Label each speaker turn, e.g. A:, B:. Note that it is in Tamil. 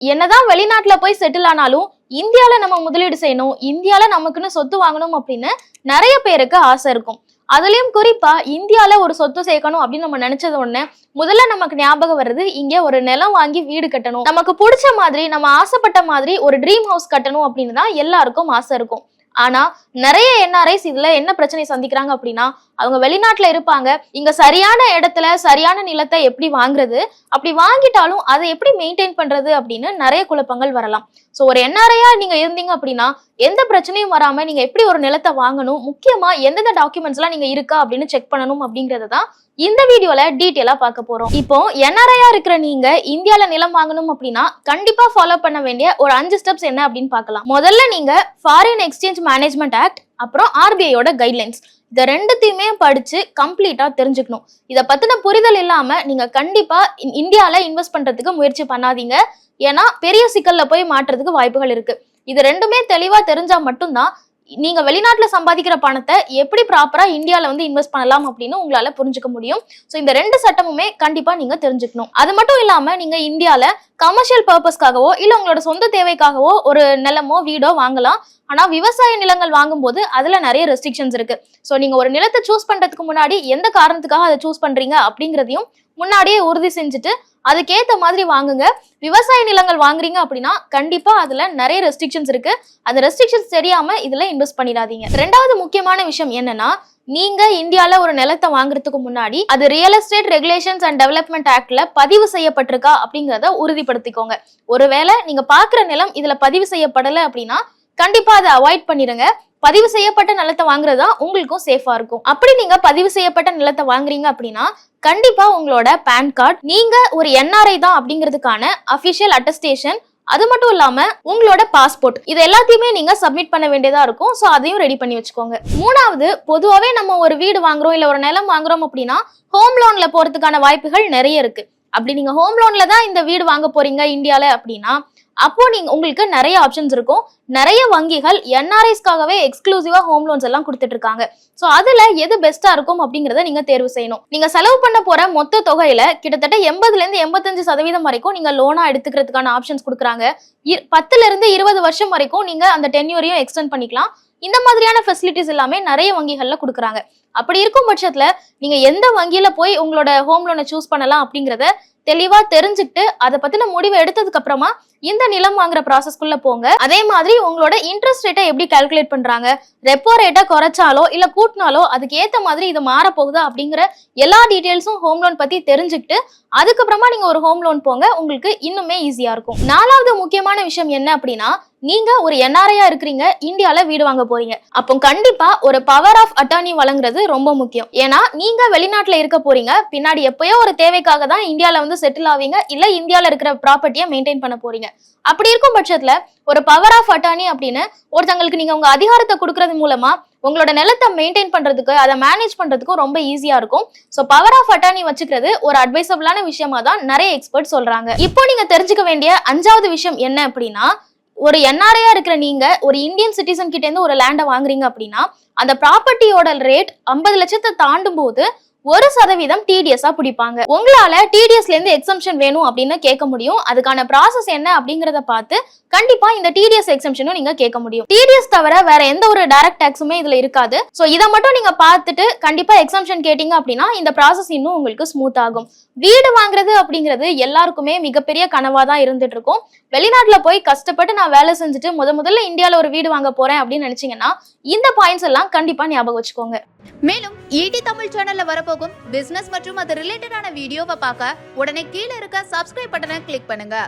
A: என்னதான் வெளிநாட்டுல போய் செட்டில் ஆனாலும் இந்தியால நம்ம முதலீடு செய்யணும், இந்தியால நமக்குன்னு சொத்து வாங்கணும் அப்படின்னு நிறைய பேருக்கு ஆசை இருக்கும். அதுலயும் குறிப்பா இந்தியால ஒரு சொத்து சேர்க்கணும் அப்படின்னு நம்ம நினைச்சது ஒண்ணு முதல்ல நமக்கு ஞாபகம் வர்றது இங்க ஒரு நிலம் வாங்கி வீடு கட்டணும், நமக்கு பிடிச்ச மாதிரி நம்ம ஆசைப்பட்ட மாதிரி ஒரு ட்ரீம் ஹவுஸ் கட்டணும் அப்படின்னு தான் எல்லாருக்கும் ஆசை இருக்கும். ஆனா நிறைய என்ஆர்ஐஸ் இதுல என்ன பிரச்சனை சந்திக்கிறாங்க அப்படின்னா, அவங்க வெளிநாட்டுல இருப்பாங்க, இங்க சரியான இடத்துல சரியான நிலத்தை எப்படி வாங்குறது, அப்படி வாங்கிட்டாலும் அதை எப்படி மெயின்டைன் பண்றது அப்படின்னு நிறைய குழப்பங்கள் வரலாம். சோ ஒரு என்ஆர்ஐயா நீங்க இருந்தீங்க அப்படின்னா எந்த பிரச்சனையும் வராம நீங்க எப்படி ஒரு நிலத்தை வாங்கணும், முக்கியமா எந்தெந்த டாக்குமெண்ட்ஸ் எல்லாம் நீங்க இருக்கா அப்படின்னு செக் பண்ணணும் அப்படிங்கறதுதான் இந்த வீடியோல டீட்டெயிலா பார்க்க போறோம். இப்போ என்ஆர்ஐயா இருக்கிற நீங்க இந்தியால நிலம் வாங்கணும் அப்படின்னா கண்டிப்பா ஃபாலோ பண்ண வேண்டிய ஒரு 5 ஸ்டெப்ஸ் என்ன அப்படின்னு பார்க்கலாம். முதல்ல நீங்க ஃபாரின் எக்ஸ்சேஞ்ச் மேனேஜ்மெண்ட் ஆக்ட் அப்புறம் ஆர்பிஐயோட கைட்லைன்ஸ் இத ரெண்டுத்தையுமே படிச்சு கம்ப்ளீட்டா தெரிஞ்சுக்கணும். இத பத்தின புரிதல் இல்லாம நீங்க கண்டிப்பா இந்தியால இன்வெஸ்ட் பண்றதுக்கு முயற்சி பண்ணாதீங்க. ஏன்னா பெரிய சிக்கல்ல போய் மாட்டுறதுக்கு வாய்ப்புகள் இருக்கு. இது ரெண்டுமே தெளிவா தெரிஞ்சா மட்டும்தான் நீங்க வெளிநாட்டுல சம்பாதிக்கிற பணத்தை எப்படி ப்ராப்பரா இந்தியால வந்து இன்வெஸ்ட் பண்ணலாம் அப்படின்னு உங்களால புரிஞ்சுக்க முடியும். சோ இந்த 2 சட்டமுமே கண்டிப்பா நீங்க தெரிஞ்சுக்கணும். அது மட்டும் இல்லாம நீங்க இந்தியால கமர்ஷியல் பர்பஸ்க்காகவோ இல்ல உங்களோட சொந்த தேவைக்காகவோ ஒரு நிலமோ வீடோ வாங்கலாம். ஆனா விவசாய நிலங்கள் வாங்கும்போது அதுல நிறைய ரெஸ்ட்ரிக்ஷன்ஸ் இருக்கு. சோ நீங்க ஒரு நிலத்தை சூஸ் பண்றதுக்கு முன்னாடி எந்த காரணத்துக்காக அதை சூஸ் பண்றீங்க அப்படிங்கறதையும் முன்னாடியே உறுதி செஞ்சுட்டு அதுக்கேத்த மாதிரி வாங்குங்க. விவசாய நிலங்கள் வாங்குறீங்க அப்படின்னா கண்டிப்பா அதுல நிறைய ரெஸ்ட்ரிக்ஷன்ஸ் இருக்கு. அந்த ரெஸ்ட்ரிக்ஷன்ஸ் தெரியாம இதுல இன்வெஸ்ட் பண்ணிடாதீங்க. ரெண்டாவது முக்கியமான விஷயம் என்னன்னா, நீங்க இந்தியால ஒரு நிலத்தை வாங்குறதுக்கு முன்னாடி அது real estate regulations and development ஆக்ட்ல பதிவு செய்யப்பட்டிருக்கா அப்படிங்கறத உறுதிப்படுத்திக்கோங்க. ஒருவேளை நீங்க பாக்குற நிலம் இதுல பதிவு செய்யப்படல அப்படின்னா கண்டிப்பா அதை அவாய்ட் பண்ணிடுங்க. பதிவு செய்யப்பட்ட நிலத்தை வாங்குறதா உங்களுக்கும் சேஃபா இருக்கும். அப்படி நீங்க பதிவு செய்யப்பட்ட நிலத்தை வாங்குறீங்க அப்படின்னா கண்டிப்பா உங்களோட பேன் கார்டு, நீங்க ஒரு என்ஆர்ஐ தான் அப்படிங்கிறதுக்கான அபிஷியல் அட்டஸ்டேஷன், அது மட்டும் இல்லாம உங்களோட பாஸ்போர்ட், இது எல்லாத்தையுமே நீங்க சப்மிட் பண்ண வேண்டியதா இருக்கும். சோ அதையும் ரெடி பண்ணி வச்சுக்கோங்க. மூணாவது, பொதுவாவே நம்ம ஒரு வீடு வாங்குறோம் இல்ல ஒரு நிலம் வாங்குறோம் அப்படின்னா ஹோம் லோன்ல போறதுக்கான வாய்ப்புகள் நிறைய இருக்கு. அப்படி நீங்க ஹோம் லோன்ல தான் இந்த வீடு வாங்க போறீங்க இந்தியால அப்படின்னா அப்போ நீங்க உங்களுக்கு நிறைய ஆப்ஷன்ஸ் இருக்கும். நிறைய வங்கிகள் என்ஆர்ஐஸ்க்காகவே எக்ஸ்க்ளூசிவா ஹோம் லோன்ஸ் எல்லாம் கொடுத்துட்டு இருக்காங்க. சோ அதுல எது பெஸ்டா இருக்கும் அப்படிங்கறத நீங்க தேர்வு செய்யணும். நீங்க செலவு பண்ண போற மொத்த தொகையில கிட்டத்தட்ட 80ல இருந்து 85% வரைக்கும் நீங்க லோனா எடுத்துக்கிறதுக்கான ஆப்ஷன்ஸ் கொடுக்குறாங்க. 10ல இருந்து 20 வருஷம் வரைக்கும் நீங்க அந்த டென்யூரையும் எக்ஸ்டெண்ட் பண்ணிக்கலாம். இந்த மாதிரியான ஃபெசிலிட்டிஸ் எல்லாமே நிறைய வங்கிகள்ல கொடுக்குறாங்க. அப்படி இருக்கும் பட்சத்துல நீங்க எந்த வங்கியில போய் உங்களோட ஹோம் லோனை சூஸ் பண்ணலாம் அப்படிங்கறத தெளிவா தெரிஞ்சுக்கிட்டு அதை பத்தின முடிவை எடுத்ததுக்கு அப்புறமா இந்த நிலம் வாங்குற ப்ராசஸ்க்குள்ள போங்க. அதே மாதிரி உங்களோட இன்ட்ரெஸ்ட் ரேட்டை எப்படி கால்குலேட் பண்றாங்க, ரெப்போ ரேட்டை குறைச்சாலோ இல்ல கூட்டினாலோ அதுக்கு ஏத்த மாதிரி இது மாற போகுதா அப்படிங்கிற எல்லா டீடைல்ஸும் ஹோம் லோன் பத்தி தெரிஞ்சுக்கிட்டு அதுக்கப்புறமா நீங்க ஒரு ஹோம் லோன் போங்க. உங்களுக்கு இன்னுமே ஈஸியா இருக்கும். 4வது முக்கியமான விஷயம் என்ன அப்படின்னா, நீங்க ஒரு என்ஆர்ஐயா இருக்கிறீங்க, இந்தியால வீடு வாங்க போறீங்க. அப்போ கண்டிப்பா ஒரு பவர் ஆஃப் அட்டார்னி வழங்குறது ரொம்ப முக்கியம். ஏன்னா நீங்க வெளிநாட்டுல இருக்க போறீங்க, பின்னாடி எப்பயோ ஒரு தேவைக்காக தான் இந்தியால வந்து செட்டில் ஆவீங்க, இல்ல இந்தியால இருக்கிற ப்ராப்பர்ட்டியை மெயின்டைன் பண்ண போறீங்க. அப்படி இருக்கும் பட்சத்துல ஒரு பவர் ஆஃப் அட்டார்னி அப்படின்னு ஒருத்தங்களுக்கு நீங்க உங்க அதிகாரத்தை கொடுக்கறது மூலமா உங்களோட நிலத்தை மெயின்டைன் பண்றதுக்கு அதை மேனேஜ் பண்றதுக்கும் ரொம்ப ஈஸியா இருக்கும். சோ பவர் ஆஃப் அட்டார்னி வச்சுக்கிறது ஒரு அட்வைசபிளான விஷயமா தான் நிறைய எக்ஸ்பர்ட் சொல்றாங்க. இப்போ நீங்க தெரிஞ்சுக்க வேண்டிய 5வது விஷயம் என்ன அப்படின்னா, ஒரு என்ஆர்ஐயா இருக்கிற நீங்க ஒரு இந்தியன் சிட்டிசன் கிட்ட இருந்து ஒரு லேண்டை வாங்குறீங்க அப்படின்னா அந்த ப்ராப்பர்ட்டியோட ரேட் 50 லட்சத்தை தாண்டும் போது 1% டிடிஎஸ்ஸா பிடிப்பாங்க. உங்களால டிடிஎஸ்ல இருந்து எக்ஸம்ஷன் வேணும் அப்படின்னு கேட்க முடியும். அதுக்கான ப்ராசஸ் என்ன அப்படிங்கறத பார்த்து கண்டிப்பா இந்த டிடிஎஸ் எக்ஸம்ஷனும் நீங்க கேட்க முடியும். டிடிஎஸ் தவிர வேற எந்த ஒரு டைரக்ட் டாக்ஸுமே இதுல இருக்காது. சோ இதை மட்டும் நீங்க பார்த்துட்டு கண்டிப்பா எக்ஸம்ஷன் கேட்டீங்க அப்படின்னா இந்த ப்ராசஸ் இன்னும் உங்களுக்கு ஸ்மூத் ஆகும். வீடு வாங்குறது அப்படிங்கிறது எல்லாருக்குமே மிகப்பெரிய கனவா தான் இருந்துட்டு இருக்கும். வெளிநாட்டுல போய் கஷ்டப்பட்டு நான் வேலை செஞ்சுட்டு முதல்ல இந்தியால ஒரு வீடு வாங்க போறேன் அப்படின்னு நினைச்சீங்கன்னா இந்த பாயிண்ட்ஸ் எல்லாம் கண்டிப்பா ஞாபகம் வச்சுக்கோங்க.
B: மேலும் ஈடி தமிழ் சேனல்ல வரப்போகும் பிசினஸ் மற்றும் அது ரிலேட்டடான வீடியோவை பார்க்க உடனே கீழே இருக்க சப்ஸ்கிரைப் பட்டனை கிளிக் பண்ணுங்க.